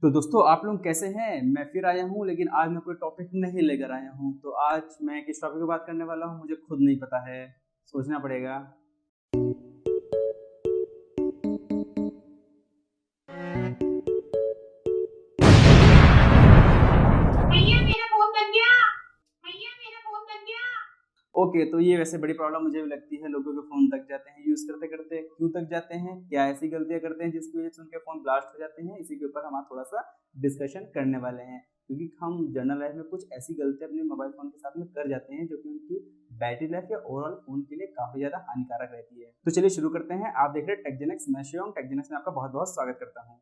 तो दोस्तों आप लोग कैसे हैं? मैं फिर आया हूँ लेकिन आज मैं कोई टॉपिक नहीं लेकर आया हूँ। तो आज मैं किस टॉपिक पे बात करने वाला हूँ मुझे खुद नहीं पता है, सोचना पड़ेगा। भैया मेरा फोन बन गया। भैया मेरा फोन बन गया। ओके, तो ये वैसे बड़ी प्रॉब्लम मुझे भी लगती है, लोगों के फ़ोन दब जाते हैं यूज़ करते-करते। क्यों दब जाते हैं? क्या ऐसी गलतियाँ करते हैं जिसकी वज़ह से उनके फ़ोन ब्लास्ट हो जाते हैं? इसी के ऊपर हम आज थोड़ा-सा डिस्कशन करने वाले हैं। क्योंकि हम जनरल लाइफ़ में कुछ ऐसी गलतियाँ अपने मोबाइल फ़ोन के साथ में कर जाते हैं जो कि उनकी बैटरी लाइफ़ या ओवरऑल फ़ोन के लिए काफ़ी ज़्यादा हानिकारक रहती है। तो चलिए शुरू करते हैं। आप देख रहे हैं टेकजेनिक्स, मैं शिवम, टेकजेनिक्स में आपका बहुत-बहुत स्वागत करता हूँ।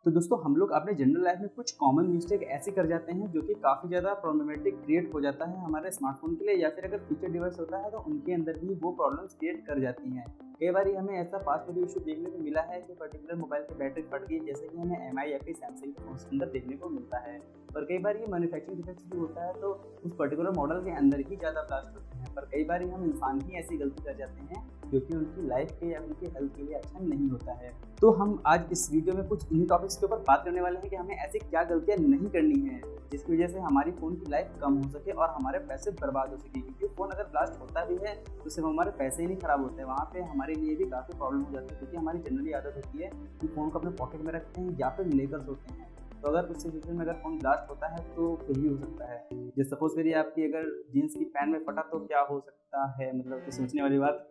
तो दोस्तों हम लोग अपने जनरल लाइफ में कुछ कॉमन मिस्टेक ऐसे कर जाते हैं जो कि काफ़ी ज़्यादा प्रॉब्लमेटिक क्रिएट हो जाता है हमारे स्मार्टफोन के लिए, या फिर अगर फीचर डिवाइस होता है तो उनके अंदर भी वो प्रॉब्लम्स क्रिएट कर जाती हैं। कई बार हमें ऐसा फास्ट फूड इशू देखने को मिला है कि पर्टिकुलर मोबाइल की बैटरी फट गई, जैसे कि हमें एम आई या फिर सैमसंग के फोन के अंदर देखने को मिलता है। और कई बार ये मैन्युफैक्चरिंग डिफेक्ट्स भी होता है, तो उस पर्टिकुलर मॉडल के अंदर ही ज़्यादा ब्लास्ट होते हैं। पर कई बार हम इंसान ही ऐसी गलती कर जाते हैं जो कि उनकी लाइफ के या उनकी हेल्थ के लिए अच्छा नहीं होता है। तो हम आज इस वीडियो में कुछ इन्हीं टॉपिक्स के ऊपर बात करने वाले हैं कि हमें ऐसी क्या गलतियां नहीं करनी है जिसकी वजह से हमारी फ़ोन की लाइफ कम हो सके और हमारे पैसे बर्बाद हो सके। क्योंकि फ़ोन अगर ब्लास्ट होता भी है तो सिर्फ हमारे पैसे ही नहीं खराब होते हैं, वहाँ पे हमारे लिए भी काफ़ी प्रॉब्लम हो जाती है। क्योंकि हमारी जनरली आदत होती है कि फ़ोन को अपने पॉकेट में रखते हैं या फिर लेकर सोते हैं। तो अगर उस सिचुएशन में अगर फ़ोन ब्लास्ट होता है तो कुछ भी हो सकता है। जैसे सपोज़ करिए आपकी अगर जीन्स की पैंट में फटा तो क्या हो सकता है, मतलब तो सोचने वाली बात।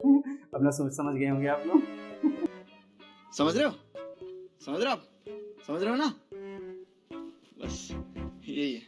अपना सोच समझ गए होंगे आप लोग। समझ रहे हो? समझ रहे हो आप? समझ रहे हो ना? बस यही है।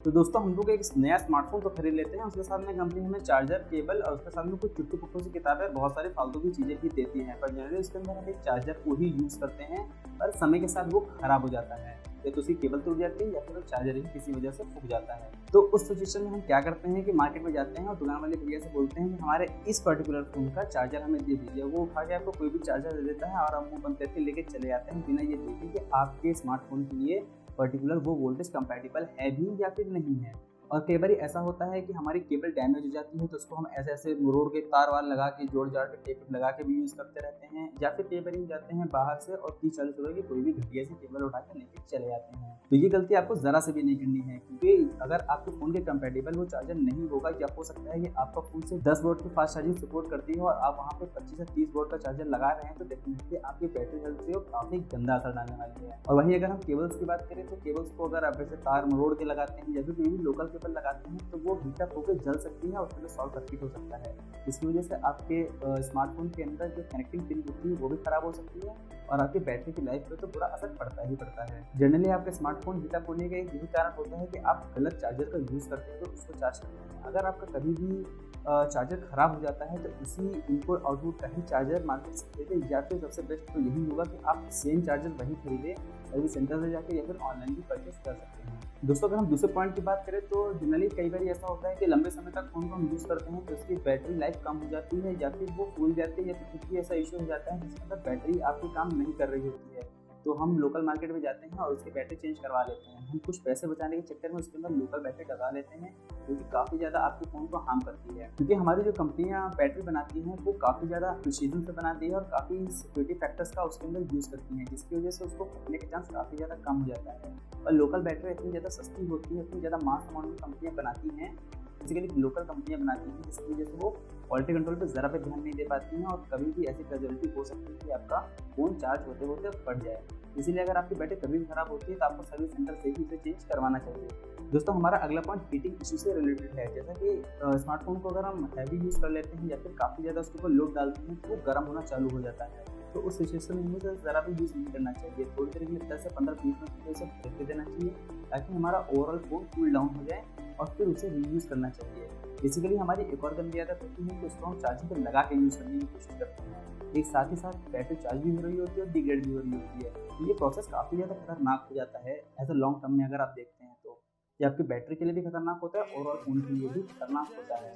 तो दोस्तों हम लोग एक नया स्मार्टफोन तो खरीद लेते हैं, उसके साथ में कंपनी हमें चार्जर, केबल और उसके साथ में कुछ चुटकू-पुटकू सी किताबें, बहुत सारी फालतू की चीज़ें भी देती हैं। पर जनरली उसके अंदर हम एक चार्जर को ही यूज़ करते हैं और समय के साथ वो खराब हो जाता है। या तो उसकी केबल टूट जाती है या फिर वो चार्जर ही किसी वजह से फूक जाता है। तो उस सिचुएशन में हम क्या करते हैं कि मार्केट में जाते हैं और दुकान वाले भैया से बोलते हैं कि हमारे इस पर्टिकुलर फ़ोन का चार्जर हमें दे दीजिए। वो उठा के आपको कोई भी चार्जर दे देता है और आप मुँह बंद करके लेके चले जाते हैं बिना ये देखे कि आपके स्मार्टफ़ोन के लिए पर्टिकुलर वो वोल्टेज कंपैटिबल है भी या फिर नहीं है। और कई बार ऐसा होता है कि हमारी केबल डैमेज हो जाती है तो उसको हम ऐसे-ऐसे मरोड़ के तार वार लगा के जोड़-जाड़ के टेप लगा के भी यूज़ करते रहते हैं, या फिर कई बार हम जाते हैं बाहर से और 30-40 रुपए की कोई भी घटिया सी केबल उठा के लेके चले जाते हैं। तो ये गलती आपको ज़रा से भी नहीं करनी है, क्योंकि अगर आपके फ़ोन के कंपैटिबल वो चार्जर नहीं होगा, या हो सकता है कि आपका फ़ोन सिर्फ 10 वोल्ट की फास्ट चार्जिंग सपोर्ट करती है और आप वहाँ पे 25 से 30 वोल्ट का चार्जर लगा रहे हैं, तो डेफिनेटली आपकी बैटरी हेल्थ पे वो काफ़ी गंदा असर डालने वाली है। और वहीं अगर हम केबल्स की बात करें तो केबल्स को अगर आप ऐसे तार मरोड़ के लगाते हैं या फिर कोई भी लोकल केबल लगाते हैं तो वो हीट अप होकर जल सकती है और उसमें शॉर्ट सर्किट हो सकता है। इसकी वजह से आपके स्मार्टफ़ोन के अंदर जो कनेक्टिंग पिन होती है वो भी खराब हो सकती है और आपकी बैटरी की लाइफ पे तो बुरा असर पड़ता ही पड़ता है। जनरली आपके स्मार्टफ़ोन हीट अप होने का एक यही कारण होता है कि आप गलत चार्जर का यूज़ करते हैं तो उसको चार्ज करते हैं। अगर आपका कभी भी चार्जर खराब हो जाता है तो इसी इनपुट आउटपुट का ही चार्जर मार्केट से खरीदें, या फिर सबसे बेस्ट तो यही होगा कि आप सेम चार्जर वहीं खरीदें सर्विस सेंटर से जाके, या फिर ऑनलाइन भी परचेस कर सकते हैं। दोस्तों अगर हम दूसरे पॉइंट की बात करें तो जनरली कई बार ऐसा होता है कि लंबे समय तक फ़ोन को हम यूज़ करते हैं तो उसकी बैटरी लाइफ कम हो जाती है, या फिर वो फूल जाती है, या फिर कुछ भी ऐसा इशू हो जाता है जिसके अंदर बैटरी आपकी काम नहीं कर रही होती है। तो हम लोकल मार्केट में जाते हैं और उसकी बैटरी चेंज करवा लेते हैं। हम कुछ पैसे बचाने के चक्कर में उसके अंदर लोकल बैटरी लगा लेते हैं जो कि काफ़ी ज़्यादा आपके फ़ोन को हार्म करती है। क्योंकि हमारी जो कंपनियाँ बैटरी बनाती हैं वो काफ़ी ज़्यादा प्रिसीजन से बनाती है और काफ़ी सिक्योरिटी फैक्टर्स का उसके अंदर यूज़ करती हैं, जिसकी वजह से उसको फटने के चांस काफ़ी ज़्यादा कम हो जाता है। और लोकल बैटरी इतनी ज़्यादा सस्ती होती है, इतनी ज़्यादा मास अमाउंट में कंपनियाँ बनाती हैं, बेसिकली लोकल कंपनियाँ बनाती हैं, जिसकी वजह से वो क्वालिटी कंट्रोल पे ज़रा भी ध्यान नहीं दे पाती हैं और कभी भी ऐसी कैजुअलिटी हो सकती है कि आपका फ़ोन चार्ज होते-होते फट जाए। इसीलिए अगर आपकी बैटरी कभी भी खराब होती है तो आपको सर्विस सेंटर से ही उसे चेंज करवाना चाहिए। दोस्तों हमारा अगला पॉइंट हीटिंग इशू से रिलेटेड है। जैसा कि स्मार्टफ़ोन को अगर हम हैवी यूज़ कर लेते हैं या फिर काफ़ी ज़्यादा उसके ऊपर लोड डालते हैं तो वो गर्म होना चालू हो जाता है। तो उस सिचुएशन में हमें उसे ज़रा भी यूज़ नहीं करना चाहिए। थोड़ी देर के लिए 10 से 15-20 मिनट के लिए उसे ब्रेक दे देना चाहिए ताकि हमारा ओवरऑल फ़ोन कूल डाउन हो जाए और फिर उसे रीयूज़ करना चाहिए। बेसिकली हमारी एक और गंदी आदत होती है कि उसको हम चार्जिंग पे लगा के यूज़ करने की कोशिश करते हैं। एक साथ ही साथ बैटरी चार्ज भी हो रही होती है और डिग्रेड भी हो रही होती है। तो ये प्रोसेस काफ़ी ज़्यादा खतरनाक हो जाता है एज़ अ लॉन्ग टर्म में अगर आप देखते हैं तो। ये आपकी बैटरी के लिए भी खतरनाक होता है, ओवरऑल फ़ोन के लिए भी खतरनाक होता है।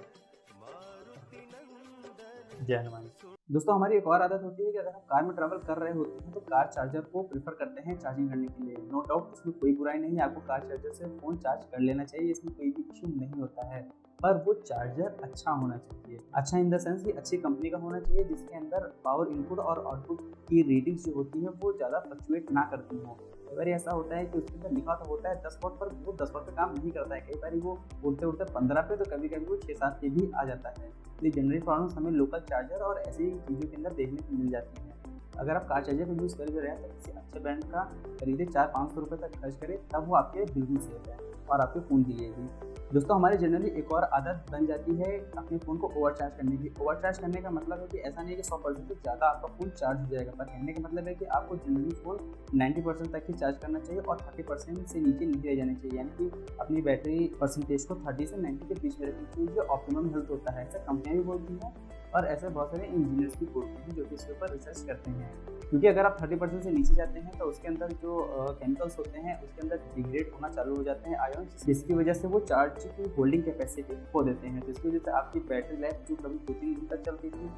जय हनुमान। दोस्तों हमारी एक और आदत होती है कि अगर हम कार में ट्रैवल कर रहे होते हैं तो कार चार्जर को प्रेफ़र करते हैं चार्जिंग करने के लिए। नो डाउट इसमें कोई बुराई नहीं है, आपको कार चार्जर से फ़ोन चार्ज कर लेना चाहिए, इसमें कोई भी इश्यू नहीं होता है। पर वो चार्जर अच्छा होना चाहिए। अच्छा इन द सेंस कि अच्छी कंपनी का होना चाहिए, जिसके अंदर पावर इनपुट और आउटपुट की रीडिंग्स जो होती है वो ज़्यादा फ्लक्चुएट ना करती हो। कई बार ऐसा होता है कि उसके अंदर लिखा तो होता है 10 वाट, पर वो 10 वाट पे काम नहीं करता है। कई बार वो उड़ते उड़ते 15 पे, तो कभी कभी वो 6-7 पे भी आ जाता है। ये जनरल प्रॉब्लम्स हमें लोकल चार्जर और ऐसी चीज़ों के अंदर देखने को मिल जाती हैं। अगर आप कार चार्जर को यूज़ कर रहे हैं तो किसी अच्छे ब्रांड का खरीदे, 400-500 रुपये तक खर्च करें, तब वो आपके लिए बिल्कुल सेफ है और आपके फ़ोन के लिए भी। दोस्तों हमारी जनरली एक और आदत बन जाती है अपने फ़ोन को ओवरचार्ज करने की। ओवरचार्ज करने का मतलब है कि ऐसा नहीं है कि 100% से ज़्यादा आपका फ़ोन चार्ज हो जाएगा, पर कहने का मतलब है कि आपको जनरली फ़ोन 90% तक ही चार्ज करना चाहिए और 30% से नीचे नहीं रह जाना चाहिए। यानी कि अपनी बैटरी परसेंटेज को 30 से 90 के बीच में रखनी चाहिए, जो ऑप्टिमम हेल्थ होता है। ऐसा कंपनियाँ भी बोलती हैं और ऐसे बहुत सारे इंजीनियर्स भी बोलते हैं जो कि इसके ऊपर रिसर्च करते हैं। क्योंकि अगर आप 30% से नीचे जाते हैं तो उसके अंदर जो केमिकल्स होते हैं उसके अंदर डिग्रेड होना चालू हो जाते हैं आयन्स, जिसकी वजह से वो चार्ज की होल्डिंग कैपेसिटी खो देते हैं। तो इसकी वजह से आपकी बैटरी लाइफ जो कभी 2-3 दिन तक चलती थी,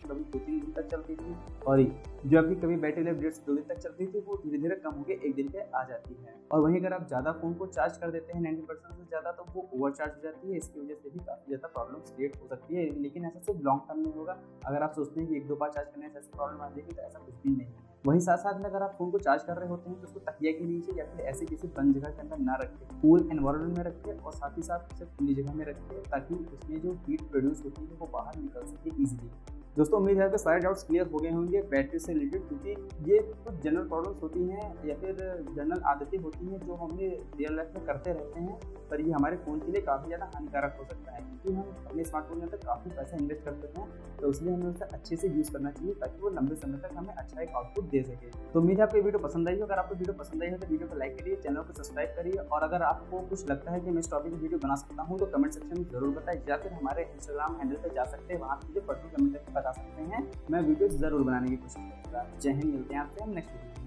कभी 2-3 दिन तक चलती थी, और जो आपकी कभी बैटरी लाइफ 1.5 से 2 दिन तक चलती थी, वो धीरे धीरे कम होकर 1 दिन पे आ जाती है। और वहीं अगर आप ज़्यादा फ़ोन को चार्ज कर देते हैं 90% से ज़्यादा, तो वो ओवर चार्ज हो जाती है। इसकी वजह से भी काफ़ी ज़्यादा प्रॉब्लम्स क्रिएट हो सकती है। लेकिन ऐसा सिर्फ लॉन्ग टर्म में होगा। अगर आप सोचते हैं कि 1-2 बार चार्ज करने से ऐसी प्रॉब्लम आ जाएगी, तो ऐसा कुछ भी नहीं है। वहीं साथ साथ में अगर आप फ़ोन को चार्ज कर रहे होते हैं तो उसको तकिया के नीचे या फिर ऐसे किसी बंद जगह के अंदर ना रखें, कूल एनवायरनमेंट में रखें, और साथ ही साथ उसे खुली जगह में रखें, ताकि उसमें जो हीट प्रोड्यूस होती है वो बाहर निकल सके ईजिली। दोस्तों उम्मीद है कि सारे डाउट्स क्लियर हो गए होंगे बैटरी से रिलेटेड, क्योंकि ये कुछ जनरल प्रॉब्लम्स होती हैं या फिर जनरल आदतें होती हैं जो हम रियल लाइफ में करते रहते हैं, पर ये हमारे फ़ोन के लिए काफ़ी ज़्यादा हानिकारक हो सकता है। क्योंकि हम अपने स्मार्टफोन के अंदर काफ़ी पैसा इन्वेस्ट करते हैं, तो इसलिए हमें उसे अच्छे से यूज़ करना चाहिए ताकि वो लंबे समय तक हमें अच्छा एक आउटपुट दे सके। तो उम्मीद है आपको ये वीडियो पसंद आई हो। अगर आपको वीडियो पसंद आई हो तो वीडियो को लाइक करिए, चैनल को सब्सक्राइब करिए, और अगर आपको कुछ लगता है कि मैं इस टॉपिक पर वीडियो बना सकता हूँ तो कमेंट सेक्शन में ज़रूर बताएं, या फिर हमारे इंस्टाग्राम हैंडल पर जा सकते हैं, वहाँ पर मुझे पर्सनल कमेंट करके बता सकते हैं। मैं वीडियो ज़रूर बनाने की कोशिश करूँगा। जय हिंद, मिलते हैं आपसे हम नेक्स्ट वीडियो में।